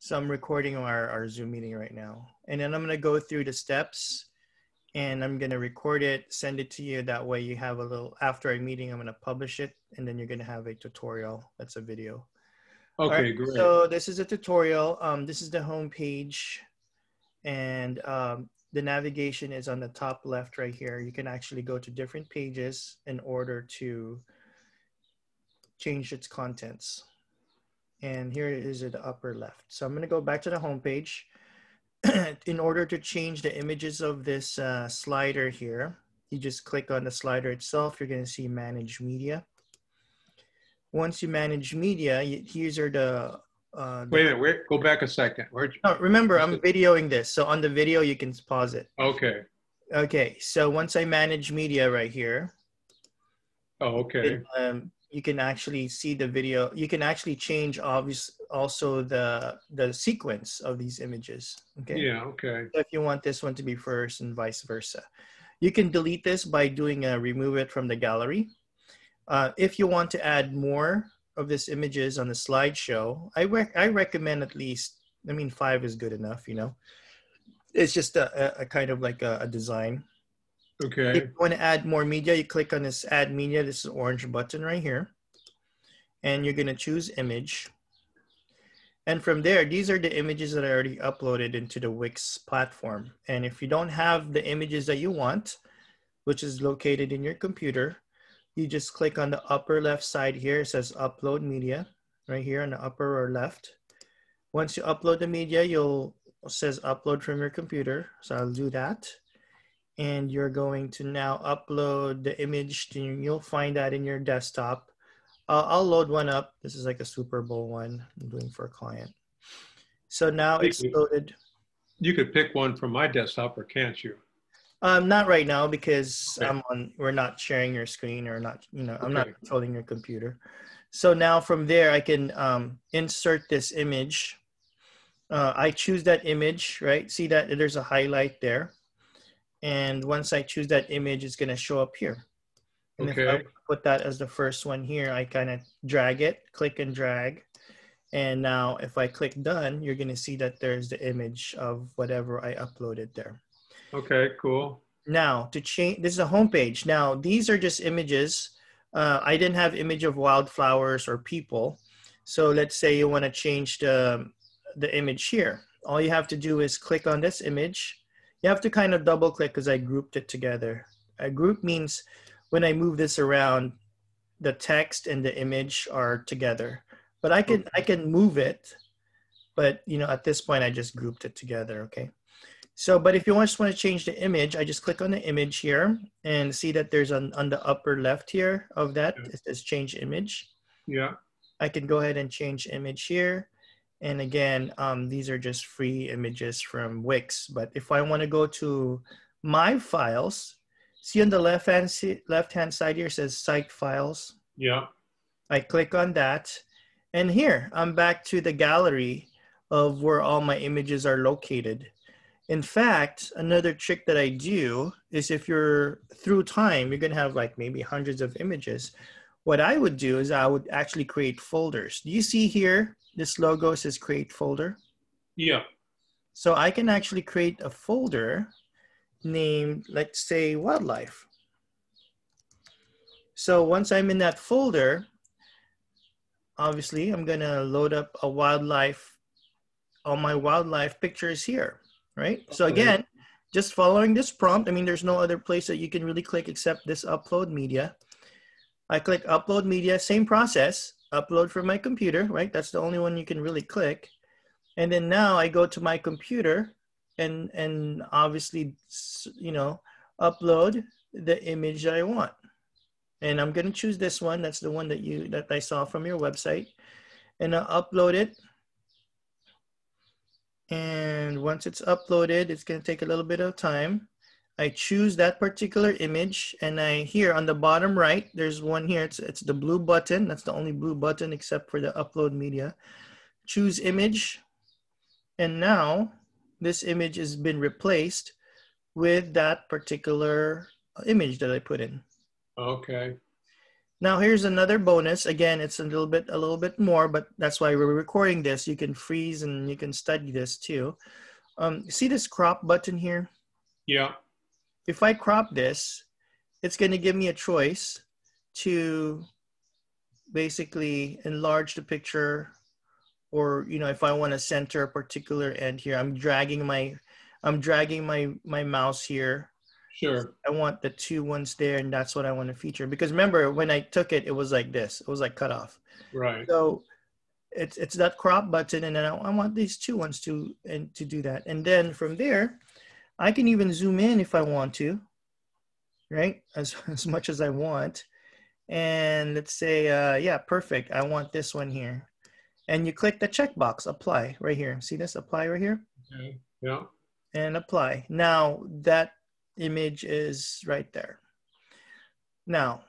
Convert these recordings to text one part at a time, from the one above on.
So I'm recording our Zoom meeting right now. And then I'm going to go through the steps and I'm going to record it, send it to you. That way you have a little, after a meeting, I'm going to publish it. And then you're going to have a tutorial. That's a video. Okay, all right, great. So this is a tutorial. This is the home page. And the navigation is on the top left right here. You can actually go to different pages in order to change its contents. And here it is at the upper left. So I'm going to go back to the home page. In order to change the images of this slider here, you just click on the slider itself. You're going to see Manage Media. Once you manage media, these are the Wait a minute, go back a second. No, remember, I'm videoing this. So on the video, you can pause it. Okay. Okay, so once I manage media right here. Oh, okay. You can actually see the video. You can actually change also the sequence of these images. Okay. Yeah, okay. So if you want this one to be first and vice versa. You can delete this by doing a remove it from the gallery. If you want to add more of these images on the slideshow, I recommend at least, 5 is good enough, you know. It's just a kind of like a design. Okay. If you want to add more media, you click on this add media. This is orange button right here. And you're going to choose image. And from there, these are the images that I already uploaded into the Wix platform. And if you don't have the images that you want, which is located in your computer, you just click on the upper left side here. It says upload media right here on the upper or left. Once you upload the media, it says upload from your computer. So I'll do that. And you're going to now upload the image. You'll find that in your desktop. I'll load one up. This is like a Super Bowl one I'm doing for a client. So now it's loaded. You could pick one from my desktop, or can't you? Not right now because we're not sharing your screen or not, I'm not controlling your computer. So now from there, I can insert this image. I choose that image, right? See that there's a highlight there. And once I choose that image, it's going to show up here. And if I put that as the first one here, I kind of drag it, click and drag. And now if I click done, you're going to see that there's the image of whatever I uploaded there. Okay, cool. Now to change, this is a home page. Now these are just images. I didn't have image of wildflowers or people. So let's say you want to change the image here. All you have to do is click on this image. You have to kind of double click because I grouped it together. A group means when I move this around, the text and the image are together. But I can move it, but at this point I just grouped it together. Okay. So, but if you just want to change the image, I just click on the image here and see that there's on the upper left here of that, it says change image. Yeah. I can go ahead and change image here. And again, these are just free images from Wix. But if I want to go to my files, see on the left-hand side here, it says Site Files. Yeah. I click on that. And here, I'm back to the gallery of where all my images are located. In fact, another trick that I do is if you're through time, you're going to have like maybe hundreds of images. What I would do is I would actually create folders. Do you see here? This logo says create folder. Yeah. So I can actually create a folder named, let's say, wildlife. So once I'm in that folder, obviously I'm going to load up a wildlife, all my wildlife pictures here, right? Okay. So again, just following this prompt, there's no other place that you can really click except this upload media. I click upload media, same process. Upload from my computer, right? That's the only one you can really click. And then now I go to my computer and obviously, upload the image that I want. And I'm going to choose this one. That's the one that I saw from your website. And I'll upload it. And once it's uploaded, it's going to take a little bit of time. I choose that particular image, and here on the bottom right, there's one here. It's the blue button. That's the only blue button except for the upload media. Choose image. And now this image has been replaced with that particular image that I put in. Okay. Now here's another bonus. Again, it's a little bit more, but that's why we're recording this. You can freeze and you can study this too. See this crop button here? Yeah. If I crop this, it's going to give me a choice to basically enlarge the picture, or if I want to center a particular end here, I'm dragging my mouse here. Sure. I want the two ones there, and that's what I want to feature. Because remember, when I took it, it was like this. It was like cut off. Right. So it's that crop button, and then I want these two ones to do that. And then from there, I can even zoom in if I want to, right? As much as I want. And let's say, yeah, perfect. I want this one here. And you click the checkbox, apply right here. See this, apply right here? Okay. Yeah. And apply. Now that image is right there. Now,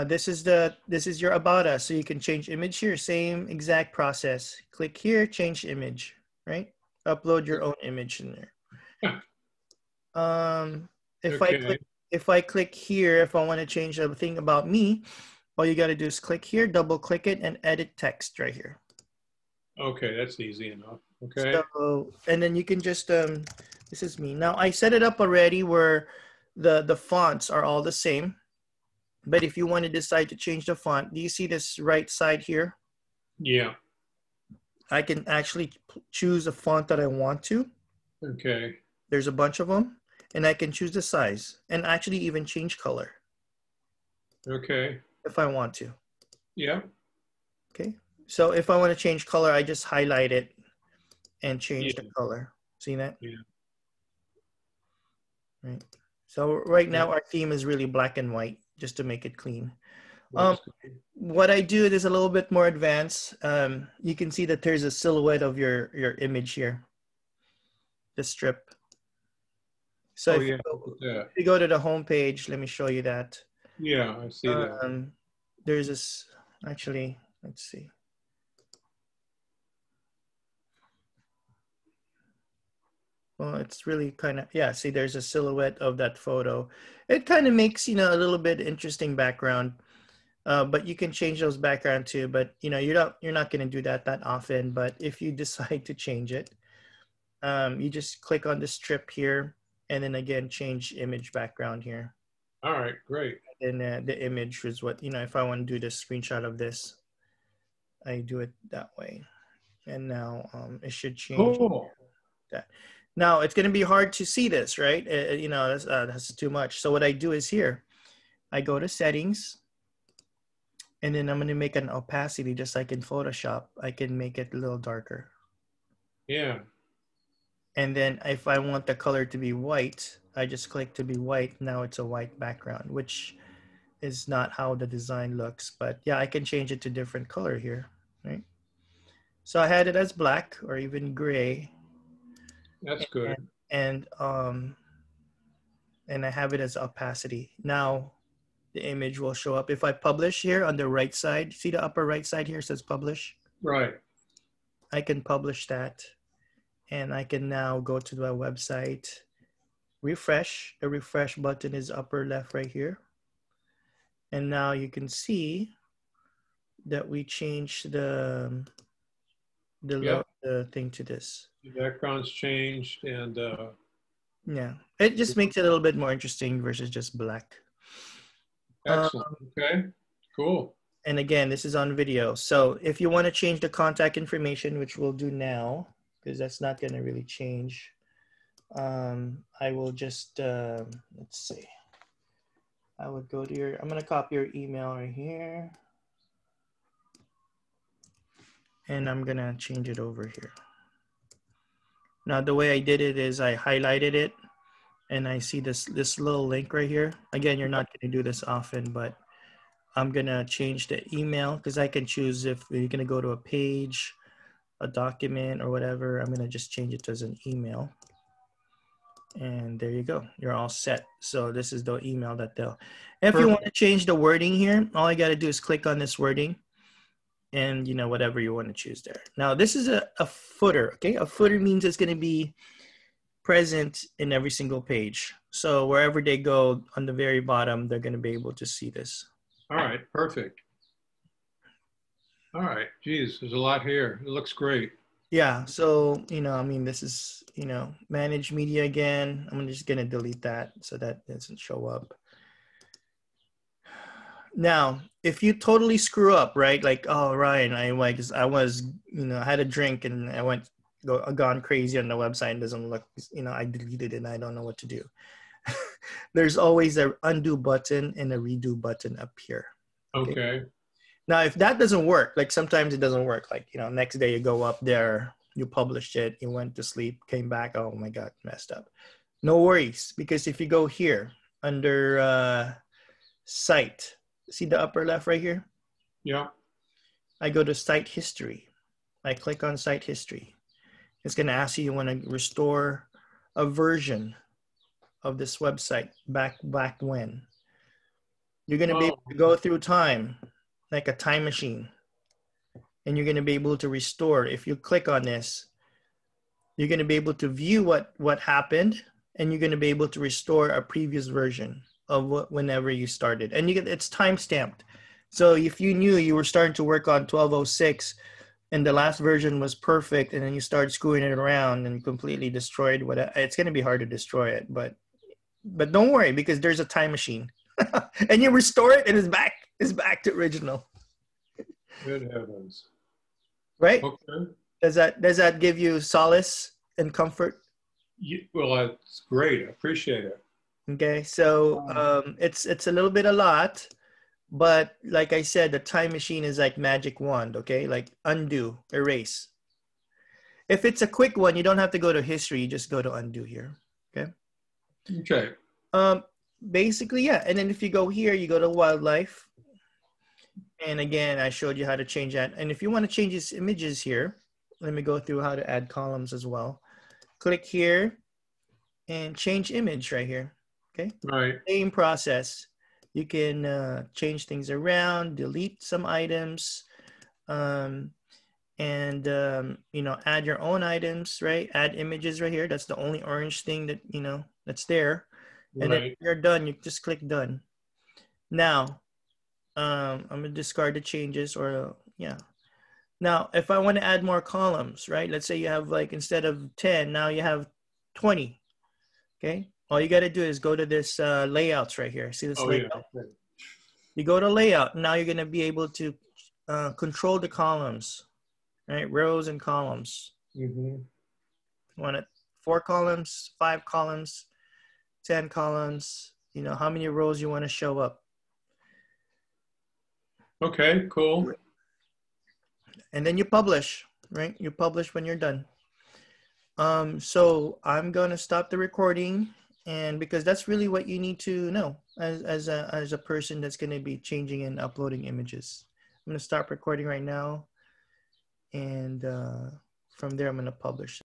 this is your About Us. So you can change image here, same exact process. Click here, change image, right? Upload your own image in there. If I click here, if I want to change the thing about me, all you got to do is click here, double click it, and edit text right here. Okay, that's easy enough. Okay. So, and then you can just, this is me. Now I set it up already where the fonts are all the same. But if you want to decide to change the font, do you see this right side here? Yeah. I can actually choose a font that I want to. Okay. There's a bunch of them. And I can choose the size and actually even change color. Okay. If I want to. Yeah. Okay. So if I want to change color, I just highlight it and change the color. See that? Yeah. Right. So right now our theme is really black and white, just to make it clean. What I do is a little bit more advanced. You can see that there's a silhouette of your image here. The strip. So if you go to the home page, let me show you that. Yeah, I see that. There's this, actually, let's see. Well, it's really kind of, yeah, see, there's a silhouette of that photo. It kind of makes, a little bit interesting background, but you can change those background too. But, you're not going to do that often. But if you decide to change it, you just click on the strip here. And then again, change image background here. All right, great. And the image is what, if I want to do the screenshot of this, I do it that way. And now it should change that. Now it's going to be hard to see this, right? That's too much. So what I do is here, I go to settings, and then I'm going to make an opacity just like in Photoshop. I can make it a little darker. Yeah. And then if I want the color to be white, I just click to be white. Now it's a white background, which is not how the design looks. But yeah, I can change it to different color here, right? So I had it as black or even gray. That's good. And I have it as opacity. Now the image will show up. If I publish here on the right side, see the upper right side here says publish? Right. I can publish that. And I can now go to the website, refresh. The refresh button is upper left right here. And now you can see that we changed the thing to this. The background's changed, and yeah, it just makes it a little bit more interesting versus just black. Excellent. Okay, cool. And again, this is on video. So if you want to change the contact information, which we'll do now, because that's not going to really change. I will just, let's see. I would go to I'm going to copy your email right here. And I'm going to change it over here. Now, the way I did it is I highlighted it and I see this little link right here. Again, you're not going to do this often, but I'm going to change the email because I can choose if you're going to go to a page, a document or whatever. I'm going to just change it as an email. And there you go. You're all set. So this is the email that they'll, if you want to change the wording here, all I got to do is click on this wording and whatever you want to choose there. Now this is a footer. Okay. A footer means it's going to be present in every single page. So wherever they go on the very bottom, they're going to be able to see this. All right, perfect. All right, geez, there's a lot here. It looks great. Yeah, so, I mean, this is, manage media again. I'm just going to delete that so that doesn't show up. Now, if you totally screw up, right? Like, oh, Ryan, I had a drink and I gone crazy on the website and doesn't look, I deleted it and I don't know what to do. There's always an undo button and a redo button up here. Okay. Now, if that doesn't work, like sometimes it doesn't work. Like, next day you go up there, you published it, you went to sleep, came back, oh my God, messed up. No worries, because if you go here under site, see the upper left right here? Yeah. I go to site history. I click on site history. It's going to ask you want to restore a version of this website back when. You're going to be able to go through time like a time machine, and you're going to be able to restore. If you click on this, you're going to be able to view what happened, and you're going to be able to restore a previous version of whenever you started. And it's time stamped. So if you knew you were starting to work on 1206 and the last version was perfect, and then you start screwing it around and completely destroyed it's going to be hard to destroy it, but don't worry, because there's a time machine. And you restore it and it's back to original. Good heavens. Right? Okay. Does that give you solace and comfort? Well, that's great. I appreciate it. Okay, so it's a little bit a lot, but like I said, the time machine is like magic wand. Okay, like undo, erase. If it's a quick one, you don't have to go to history. You just go to undo here. Okay. Okay. Basically, yeah. And then if you go here, you go to wildlife. And again, I showed you how to change that. And if you want to change these images here, let me go through how to add columns as well. Click here and change image right here. Okay. Right. Same process. You can change things around, delete some items, and add your own items, right? Add images right here. That's the only orange thing that that's there. And then when you're done, you just click done. Now, I'm gonna discard the changes, or yeah. Now, if I want to add more columns, right? Let's say you have like, instead of 10, now you have 20. Okay. All you got to do is go to this layouts right here. See this layout? Yeah. You go to layout. Now you're going to be able to control the columns, right? Rows and columns. Mm-hmm. You want it 4 columns, 5 columns, 10 columns, how many rows you want to show up. Okay, cool. And then you publish, right? You publish when you're done. So I'm going to stop the recording, and because that's really what you need to know as a person that's going to be changing and uploading images. I'm going to stop recording right now, and from there I'm going to publish.